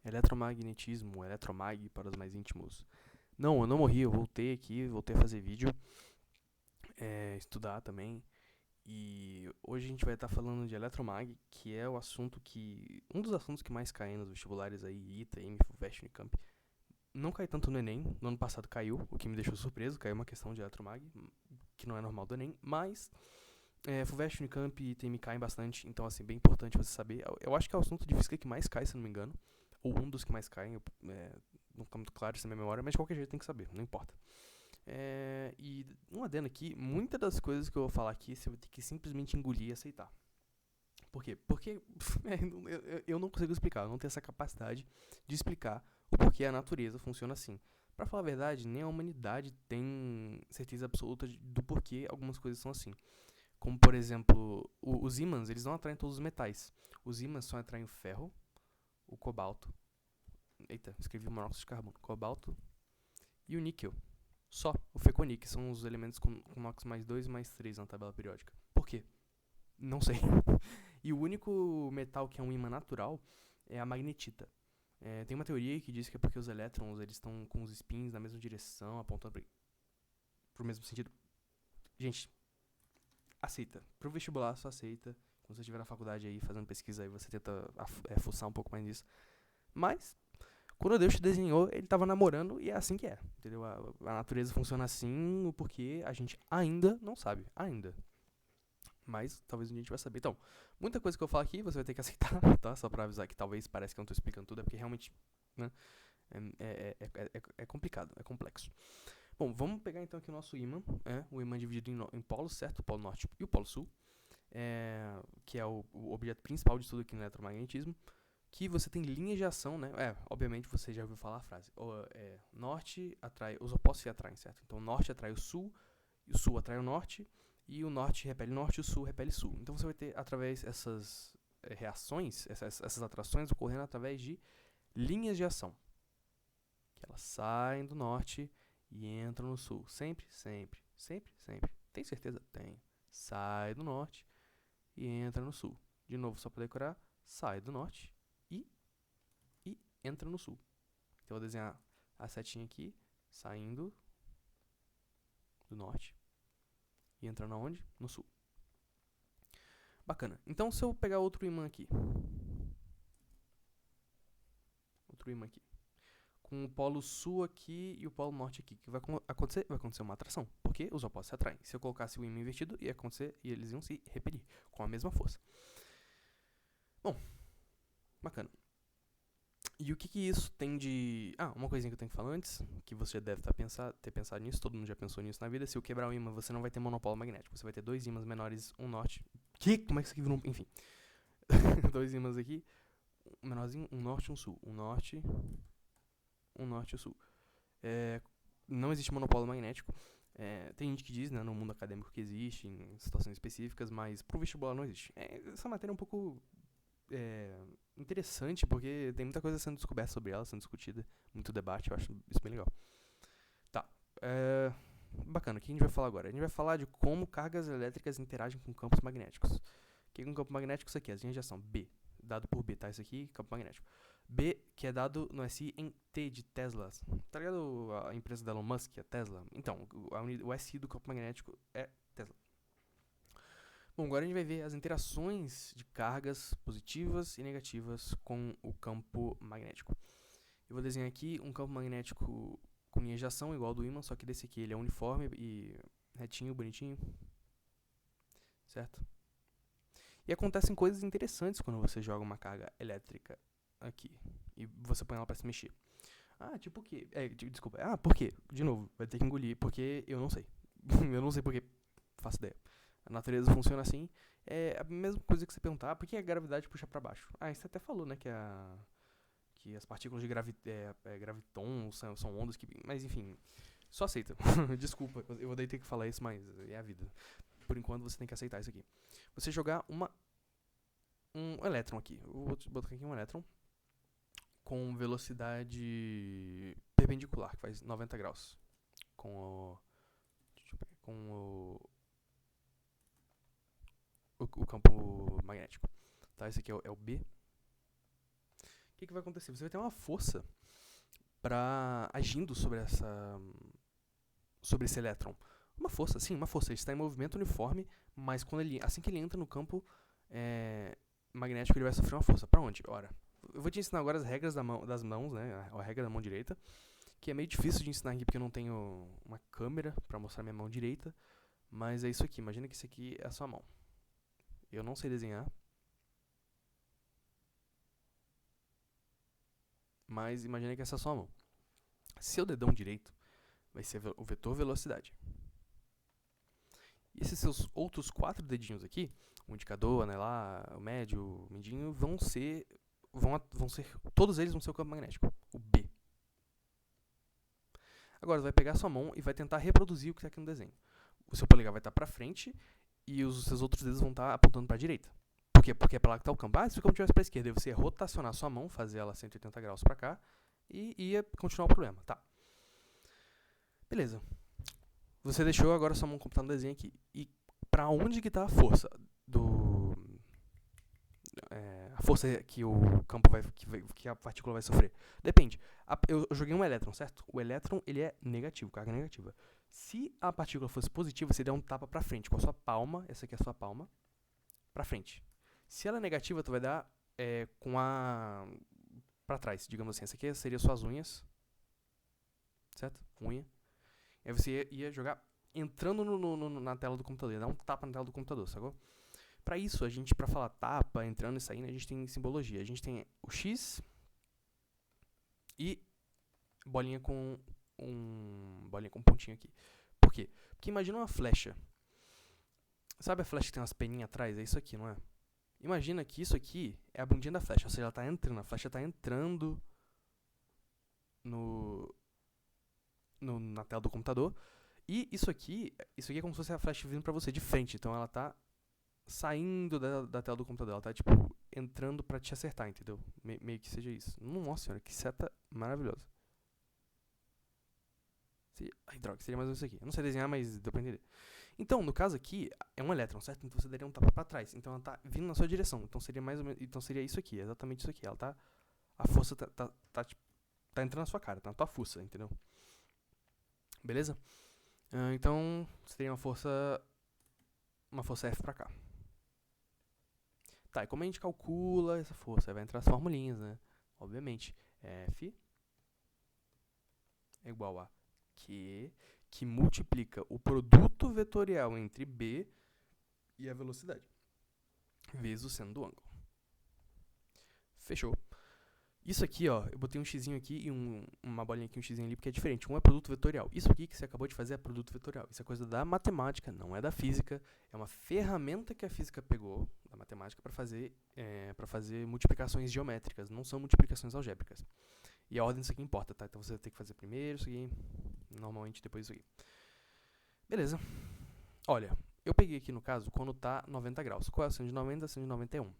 Eletromagnetismo, eletromag para os mais íntimos. Não, eu não morri, eu voltei aqui, voltei a fazer vídeo, estudar também. E hoje a gente vai estar falando de eletromag, que é o assunto que. Um dos assuntos que mais caem nos vestibulares aí, ITA, IME, FUVEST, Unicamp. Não cai tanto no Enem, no ano passado caiu, o que me deixou surpreso, caiu uma questão de eletromag, que não é normal do Enem, mas FUVEST, Unicamp e ITA, IME caem bastante, então assim, bem importante você saber. Eu acho que é o assunto de física que mais cai, se não me engano, ou um dos que mais caem, não fica muito claro isso na minha memória, mas de qualquer jeito tem que saber, não importa. E um adendo aqui, muitas das coisas que eu vou falar aqui você vai ter que simplesmente engolir e aceitar. Por quê? Porque eu não consigo explicar, eu não tenho essa capacidade de explicar o porquê a natureza funciona assim. Pra falar a verdade, nem a humanidade tem certeza absoluta do porquê algumas coisas são assim. Como, por exemplo, os ímãs, eles não atraem todos os metais. Os ímãs só atraem o ferro, o cobalto. Eita, escrevi monóxido de carbono. Cobalto e o níquel. Só. O feconi, que são os elementos com NOx mais 2 e mais 3 na tabela periódica. Por quê? Não sei. E o único metal que é um ímã natural é a magnetita. Tem uma teoria que diz que é porque os elétrons eles estão com os spins na mesma direção, apontando pro mesmo sentido. Gente, aceita. Pro vestibular, só aceita. Quando você estiver na faculdade aí, fazendo pesquisa aí, você tenta fuçar um pouco mais nisso. Mas, quando Deus te desenhou, ele tava namorando e é assim que é. Entendeu? A natureza funciona assim porque a gente ainda não sabe. Ainda. Mas talvez um dia a gente vai saber. Então, muita coisa que eu falo aqui você vai ter que aceitar, tá? Só pra avisar que talvez pareça que eu não tô explicando tudo, é porque realmente, né, é complicado, é complexo. Bom, vamos pegar então aqui o nosso ímã, o ímã dividido em polos, certo? O polo norte e o polo sul, que é o objeto principal de tudo aqui no eletromagnetismo, que você tem linhas de ação, né? Obviamente você já ouviu falar a frase. Norte atrai, os opostos se atraem, certo? Então o norte atrai o sul, e o sul atrai o norte, e o norte repele norte e o sul repele sul. Então você vai ter, através dessas reações, essas atrações ocorrendo através de linhas de ação. Que elas saem do norte e entram no sul. Sempre, sempre, sempre, sempre. Tem certeza? Tenho. Sai do norte e entra no sul. De novo, só para decorar, sai do norte e, e entra no sul. Então eu vou desenhar a setinha aqui, saindo do norte e entrando aonde? No sul. Bacana. Então se eu pegar outro imã aqui, com o polo sul aqui e o polo norte aqui, o que vai acontecer? Vai acontecer uma atração, porque os opostos se atraem. Se eu colocasse o ímã invertido, ia acontecer e eles iam se repelir com a mesma força. Bom, bacana. E o que isso tem de... uma coisinha que eu tenho que falar antes, que você já deve ter pensado nisso, todo mundo já pensou nisso na vida. Se eu quebrar o ímã, você não vai ter monopolo magnético, você vai ter dois ímãs menores, um norte... Como é que isso aqui virou... Enfim. Dois ímãs aqui, um menorzinho, um norte e um sul. Um norte e um sul. Não existe monopólio magnético. Tem gente que diz, né, no mundo acadêmico que existe, em situações específicas, mas pro vestibular não existe. Essa matéria é um pouco interessante, porque tem muita coisa sendo descoberta sobre ela, sendo discutida, muito debate, eu acho isso bem legal. Tá, bacana, o que a gente vai falar agora? A gente vai falar de como cargas elétricas interagem com campos magnéticos. O que é um campo magnético? Isso aqui, as linhas de ação, B, dado por B, tá? Isso aqui, campo magnético. B, que é dado no SI em T de Tesla. Tá ligado a empresa da Elon Musk, a Tesla? Então, o SI do campo magnético é Tesla. Bom, agora a gente vai ver as interações de cargas positivas e negativas com o campo magnético. Eu vou desenhar aqui um campo magnético com linhas de ação igual ao do ímã, só que desse aqui ele é uniforme e retinho, bonitinho. Certo? E acontecem coisas interessantes quando você joga uma carga elétrica aqui e você põe ela pra se mexer. Tipo o quê? Desculpa. Por quê? De novo, vai ter que engolir, porque eu não sei. Eu não sei porque, faço ideia. A natureza funciona assim. É a mesma coisa que você perguntar, por que a gravidade puxa pra baixo? Você até falou, né, que as partículas de graviton são ondas que... Mas enfim, só aceita. Desculpa, eu vou ter que falar isso, mas é a vida. Por enquanto você tem que aceitar isso aqui. Você jogar um elétron aqui. Eu vou botar aqui um elétron com velocidade perpendicular, que faz 90 graus. Com o campo magnético. Tá? Esse aqui é o B. que vai acontecer? Você vai ter uma força agindo sobre esse elétron. Uma força, sim, uma força. Ele está em movimento uniforme, mas assim que ele entra no campo magnético, ele vai sofrer uma força. Pra onde? Ora, eu vou te ensinar agora as regras das mãos, né? A regra da mão direita, que é meio difícil de ensinar aqui porque eu não tenho uma câmera pra mostrar minha mão direita. Mas é isso aqui. Imagina que isso aqui é a sua mão. Eu não sei desenhar, mas imagina que essa é a sua mão. Seu dedão direito vai ser o vetor velocidade. E esses seus outros 4 dedinhos aqui, o indicador, o anelar, o médio, o mindinho, vão ser todos eles vão ser o campo magnético, o B. Agora, você vai pegar a sua mão e vai tentar reproduzir o que está aqui no desenho. O seu polegar vai estar para frente e os seus outros dedos vão estar apontando para a direita. Por quê? Porque é para lá que está o campo. Se o campo estivesse para a esquerda, você ia rotacionar a sua mão, fazer ela 180 graus para cá e ia continuar o problema. Tá. Beleza. Você deixou agora a sua mão computar no desenho aqui. E para onde que está a força a força que o campo que a partícula vai sofrer? Depende. Eu joguei um elétron, certo? O elétron, ele é negativo, carga negativa. Se a partícula fosse positiva, você dá um tapa pra frente com a sua palma, essa aqui é a sua palma, pra frente. Se ela é negativa, tu vai dar com a pra trás, digamos assim. Essa aqui seria suas unhas, certo? Unha. E aí você ia jogar entrando na tela do computador, ia dar um tapa na tela do computador, sacou? Pra isso, pra falar tapa, entrando e saindo, a gente tem simbologia. A gente tem o X e bolinha com bolinha com pontinho aqui. Por quê? Porque imagina uma flecha. Sabe a flecha que tem umas peninhas atrás? É isso aqui, não é? Imagina que isso aqui é a bundinha da flecha. Ou seja, ela tá entrando. A flecha tá entrando na tela do computador. E isso aqui é como se fosse a flecha vindo pra você de frente. Então ela tá saindo da tela do computador. Ela tá, tipo, entrando pra te acertar, entendeu? Meio que seja isso. Nossa senhora, que seta maravilhosa. Ai, droga, seria mais ou menos isso aqui. Eu não sei desenhar, mas deu pra entender. Então, no caso aqui, é um elétron, certo? Então você daria um tapa pra trás. Então ela tá vindo na sua direção. Então seria mais ou menos. Então seria isso aqui, exatamente isso aqui. Ela tá. A força tá entrando na sua cara, tá na tua fuça, entendeu? Beleza? Então, você teria uma força. Uma força F pra cá. Tá, e como a gente calcula essa força? Aí vai entrar as formulinhas, né? Obviamente. F é igual a Q, que multiplica o produto vetorial entre B e a velocidade, vezes o seno do ângulo. Fechou. Isso aqui, ó, eu botei um xizinho aqui e uma bolinha aqui, um xizinho ali, porque é diferente. Um é produto vetorial. Isso aqui que você acabou de fazer é produto vetorial. Isso é coisa da matemática, não é da física. É uma ferramenta que a física pegou da matemática para fazer multiplicações geométricas. Não são multiplicações algébricas. E a ordem disso aqui importa, tá? Então você vai ter que fazer primeiro isso aqui, normalmente depois isso aqui. Beleza. Olha, eu peguei aqui no caso quando tá 90 graus. Qual é o seno de 90? Seno de 91.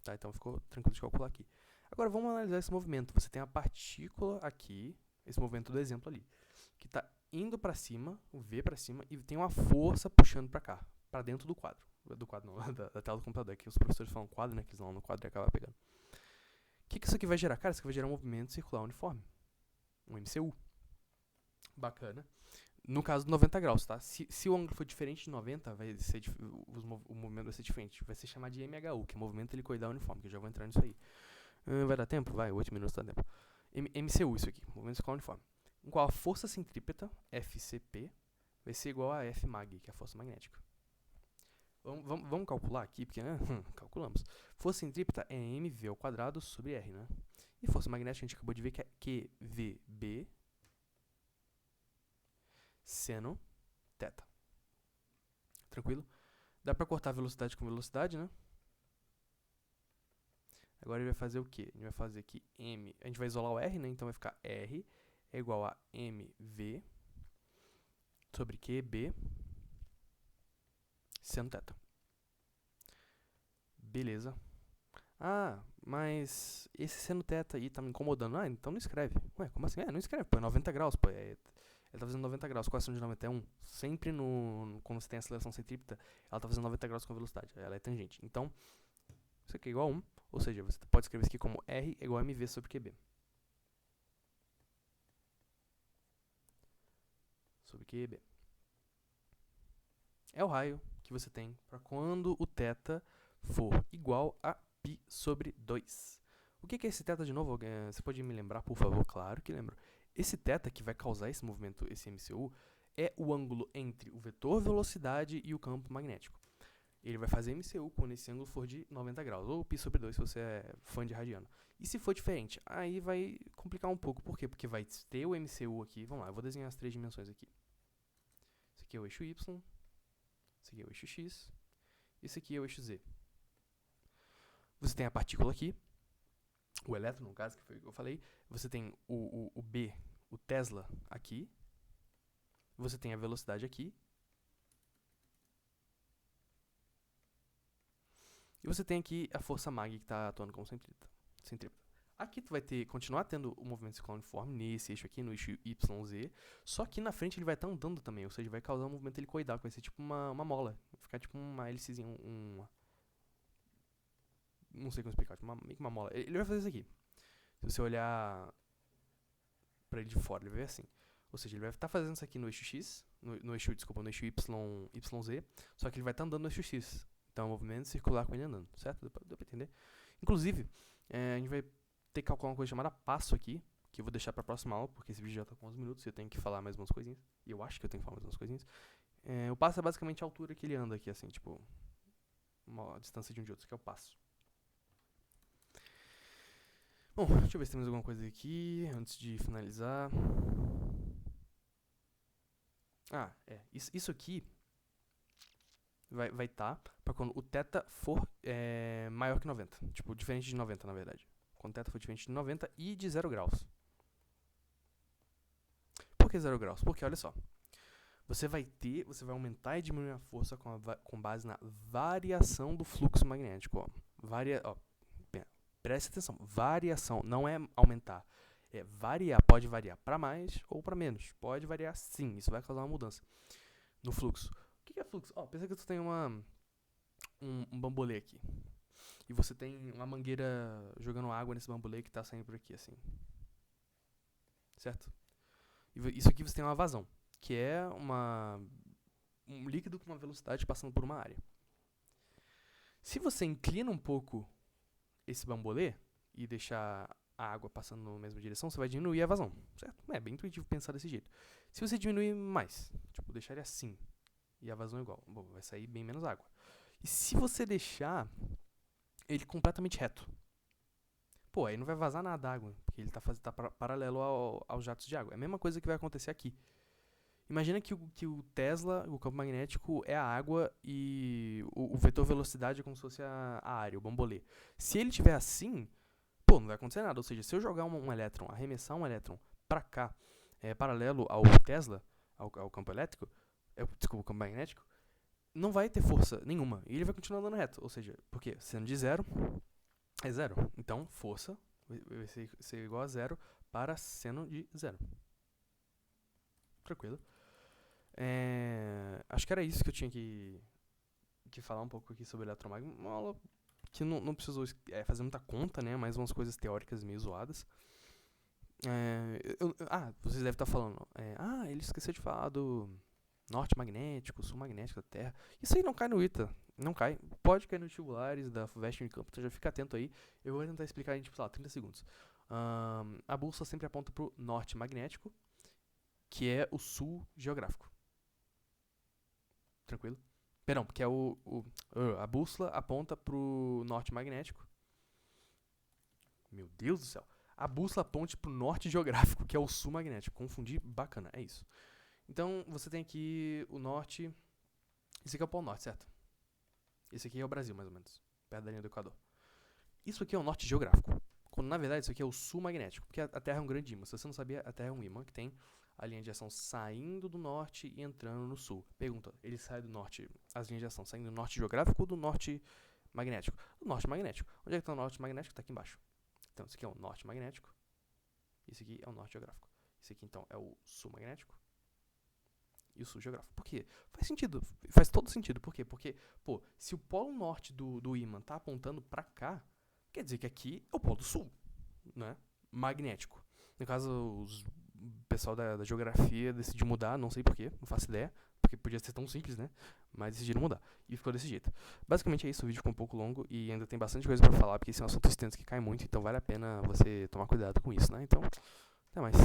Tá? Então ficou tranquilo de calcular aqui. Agora vamos analisar esse movimento. Você tem a partícula aqui, esse movimento do exemplo ali, que está indo para cima, o V para cima, e tem uma força puxando para cá, para dentro do quadro. Do quadro não, da tela do computador. Aqui os professores falam quadro, né, que eles vão no quadro e acabam pegando. O que isso aqui vai gerar? Cara, isso aqui vai gerar um movimento circular uniforme. Um MCU. Bacana. No caso de 90 graus, tá? Se o ângulo for diferente de 90, o movimento vai ser diferente. Vai ser chamado de MHU, que é movimento helicoidal uniforme, que eu já vou entrar nisso aí. Vai dar tempo? Vai, 8 minutos dá tempo. MCU isso aqui, movimento circular uniforme. Em qual a força centrípeta, FCP, vai ser igual a Fmag, que é a força magnética. Vamos calcular aqui, porque calculamos. Força centrípeta é mv ao quadrado sobre r, né? E força magnética a gente acabou de ver que é QVB seno θ. Tranquilo? Dá pra cortar velocidade com velocidade, né? Agora ele vai fazer o quê? A gente vai fazer aqui M. A gente vai isolar o R, né? Então vai ficar R é igual a MV sobre QB seno θ. Beleza. Ah, mas esse seno θ aí tá me incomodando. Ah, então não escreve. Ué, como assim? Não escreve, pô, é 90 graus, pô. Ele tá fazendo 90 graus com a ação de 91. Sempre quando você tem a aceleração centrípeta, ela tá fazendo 90 graus com a velocidade. Ela é tangente. Então, Isso aqui é igual a 1, ou seja, você pode escrever isso aqui como R igual a mv sobre QB. Sobre QB. É o raio que você tem para quando o θ for igual a π sobre 2. O que é esse θ de novo? Você pode me lembrar, por favor? Claro que lembro. Esse θ que vai causar esse movimento, esse MCU, é o ângulo entre o vetor velocidade e o campo magnético. Ele vai fazer MCU quando esse ângulo for de 90 graus, ou π sobre 2 se você é fã de radiano. E se for diferente, aí vai complicar um pouco. Por quê? Porque vai ter o MCU aqui. Vamos lá, eu vou desenhar as 3 dimensões aqui. Esse aqui é o eixo Y, esse aqui é o eixo X, esse aqui é o eixo Z. Você tem a partícula aqui, o elétron, no caso, que foi o que eu falei. Você tem o B, o Tesla, aqui. Você tem a velocidade aqui. E você tem aqui a força mag que está atuando como centrípeta. Aqui tu vai continuar tendo o movimento circular uniforme nesse eixo aqui, no eixo YZ. Só que na frente ele vai estar andando também, ou seja, vai causar um movimento helicoidal, que vai ser tipo uma mola. Vai ficar tipo uma hélicezinha, não sei como explicar, tipo meio que uma mola. Ele vai fazer isso aqui. Se você olhar pra ele de fora, ele vai ver assim. Ou seja, ele vai estar fazendo isso aqui no eixo X, no eixo YZ, só que ele vai estar andando no eixo X. Então é um movimento circular com ele andando, certo? Deu pra entender? Inclusive, a gente vai ter que calcular uma coisa chamada passo aqui, que eu vou deixar pra próxima aula, porque esse vídeo já tá com 11 minutos e eu tenho que falar mais umas coisinhas. E eu acho que eu tenho que falar mais umas coisinhas. O passo é basicamente a altura que ele anda aqui, assim, tipo, uma distância de um de outro, que é o passo. Bom, deixa eu ver se temos alguma coisa aqui, antes de finalizar. Isso aqui vai estar pra quando o θ for maior que 90. Tipo, diferente de 90, na verdade. Quando o θ for diferente de 90 e de 0 graus. Por que 0 graus? Porque, olha só. Você vai aumentar e diminuir a força com base na variação do fluxo magnético. Preste atenção. Variação, não é aumentar. É variar. Pode variar para mais ou para menos. Pode variar sim. Isso vai causar uma mudança no fluxo. O que é fluxo? Pensa que você tem um bambolê aqui. E você tem uma mangueira jogando água nesse bambolê que está saindo por aqui, assim. Certo? E isso aqui você tem uma vazão, que é um líquido com uma velocidade passando por uma área. Se você inclina um pouco esse bambolê e deixar a água passando na mesma direção, você vai diminuir a vazão, certo? É bem intuitivo pensar desse jeito. Se você diminuir mais, tipo, deixar ele assim, e a vazão igual, bom, vai sair bem menos água. E se você deixar ele completamente reto, aí não vai vazar nada d'água, porque ele tá paralelo aos jatos de água. É a mesma coisa que vai acontecer aqui. Imagina que o Tesla, o campo magnético, é a água e o vetor velocidade é como se fosse a área, o bambolê. Se ele estiver assim, não vai acontecer nada. Ou seja, se eu jogar um elétron, arremessar um elétron pra cá, paralelo ao Tesla, ao campo elétrico, desculpa, o campo magnético, não vai ter força nenhuma. E ele vai continuar andando reto. Ou seja, porque sendo de zero, é zero. Então, força vai ser igual a zero para seno de zero. Tranquilo. Acho que era isso que eu tinha que falar um pouco aqui sobre eletromag. Uma aula que não precisou fazer muita conta, né? Mas umas coisas teóricas meio zoadas. Vocês devem estar falando. Ele esqueceu de falar do norte magnético, sul magnético da Terra. Isso aí não cai no ITA. Não cai. Pode cair nos vestibulares da FUVEST Unicamp, então já fica atento aí. Eu vou tentar explicar em, 30 segundos. A bússola sempre aponta pro norte magnético, que é o sul geográfico. Tranquilo? Perdão, porque é a bússola aponta pro norte magnético. Meu Deus do céu. A bússola aponta pro norte geográfico, que é o sul magnético. Confundi, bacana, é isso. Então, você tem aqui o norte. Esse aqui é o Polo Norte, certo? Esse aqui é o Brasil, mais ou menos. Perto da linha do Equador. Isso aqui é o norte geográfico. Quando, na verdade, isso aqui é o sul magnético. Porque a Terra é um grande ímã. Se você não sabia, a Terra é um ímã que tem a linha de ação saindo do norte e entrando no sul. Pergunta, ele sai do norte, as linhas de ação saindo do norte geográfico ou do norte magnético? Do norte magnético. Onde é que está o norte magnético? Está aqui embaixo. Então, esse aqui é o norte magnético. Esse aqui é o norte geográfico. Esse aqui, então, é o sul magnético. e o sul geográfico. Por quê? Faz sentido, faz todo sentido. Por quê? Porque, pô, se o polo norte do ímã tá apontando pra cá, quer dizer que aqui é o polo sul, né? Magnético. No caso, o pessoal da geografia decidiu mudar, não sei porquê, não faço ideia, porque podia ser tão simples, né? Mas decidiram mudar. E ficou desse jeito. Basicamente é isso, o vídeo ficou um pouco longo e ainda tem bastante coisa pra falar, porque esse é um assunto extenso que cai muito, então vale a pena você tomar cuidado com isso, né? Então, até mais.